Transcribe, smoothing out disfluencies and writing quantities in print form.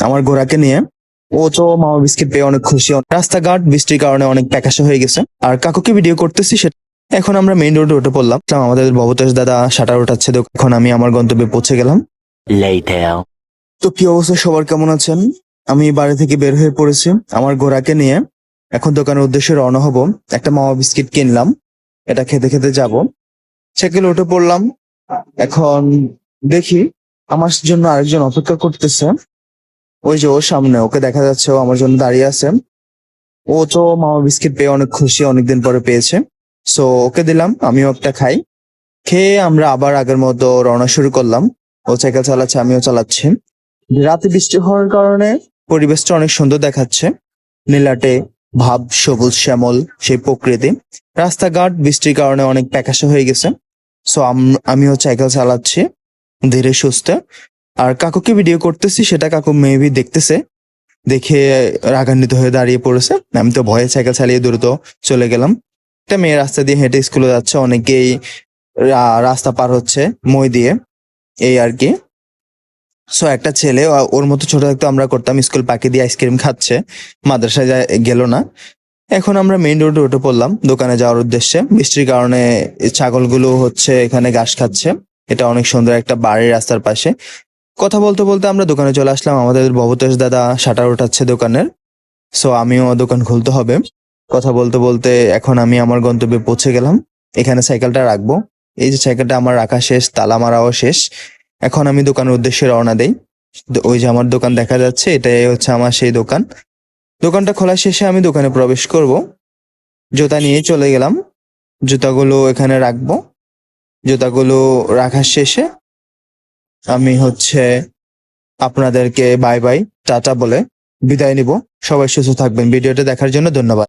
আমার ঘোড়াকে নিয়ে। ও তো মামা বিস্কিট পেয়ে অনেক খুশি। রাস্তাঘাট বৃষ্টির কারণে অনেক প্যাকাশে হয়ে গেছে। আর কাকুকে ভিডিও করতেছি সেটা। এখন আমরা মেইন রোডে উঠে পড়লাম। আমাদের ভবতোষ দাদা শাটার উঠাচ্ছে। এখন আমি আমার গন্তব্যে পৌঁছে গেলাম। তো কি অবস্থা, সবার কেমন আছেন? আমি বাড়ি থেকে বের হয়ে পড়েছি আমার ঘোড়াকে নিয়ে। এখন দোকানের উদ্দেশ্যে রওনা হব। একটা মামা বিস্কিট কিনলাম, এটা খেতে খেতে যাব। সাইকেলে উঠে পড়লাম। এখন দেখি আমার জন্য আরেকজন অপেক্ষা করতেছে। ওই যে ওর সামনে, ওকে দেখা যাচ্ছে, ও আমার জন্য দাঁড়িয়ে আছে। ও তো মামা বিস্কিট পেয়ে অনেক খুশি, অনেকদিন পরে পেয়েছে। সো ওকে দিলাম, আমিও একটা খাই। খেয়ে আমরা আবার আগের মতো রওনা শুরু করলাম। ও সাইকেল চালাচ্ছে, আমিও চালাচ্ছি। রাতে বৃষ্টি হওয়ার কারণে পরিবেশটা অনেক সুন্দর দেখাচ্ছে। নীলাটে ভাব, সবুজ শ্যামল সেই প্রকৃতি। রাস্তাঘাট বৃষ্টির কারণে অনেক প্যাকাশে হয়ে গেছে। সো আমিও সাইকেল চালাচ্ছি ধীরে সুস্থে। আর কাকুকে ভিডিও করতেছি, সেটা কাকু মেবি দেখতেছে। দেখে রাগান্বিত হয়ে দাঁড়িয়ে পড়েছে। আমি তো ভয়ে সাইকেল চালিয়ে দ্রুত চলে গেলাম। একটা মেয়ে রাস্তা দিয়ে হেঁটে স্কুলে যাচ্ছে, অনেকেই রাস্তা পার হচ্ছে মই দিয়ে, এই আর কি। সো একটা ছেলে ওর মতো ছোট থাকতে আমরা করতাম, স্কুল পাখি দিয়ে আইসক্রিম খাচ্ছে, মাদ্রাসায় গেল না। এখন আমরা মেইন রোডে উঠে পড়লাম দোকানে যাওয়ার উদ্দেশ্যে। বৃষ্টির কারণে ছাগলগুলো হচ্ছে এখানে ঘাস খাচ্ছে। এটা অনেক সুন্দর একটা বাড়ির রাস্তার পাশে। কথা বলতে বলতে আমরা দোকানে চলে আসলাম। আমাদের ভবতোষ দাদা শাটার উঠাচ্ছে দোকানের। সো আমিও দোকান খুলতে হবে। কথা বলতে বলতে এখন আমি আমার গন্তব্যে পৌঁছে গেলাম। এখানে সাইকেলটা রাখবো। এই যে সাইকেলটা আমার রাখা শেষ, তালা মারাও শেষ। এখন আমি দোকানের উদ্দেশ্যে রওনা দেই। ওই যে আমার দোকান দেখা যাচ্ছে, এটাই হচ্ছে আমার সেই দোকান। দোকানটা খোলা শেষে আমি দোকানে প্রবেশ করব। জুতা নিয়ে চলে গেলাম, জুতাগুলো এখানে রাখবো। জুতাগুলো রাখার শেষে আমি হচ্ছে আপনাদেরকে বাই বাই টাটা বলে বিদায় নিব। সবাই সুস্থ থাকবেন। ভিডিওটা দেখার জন্য ধন্যবাদ।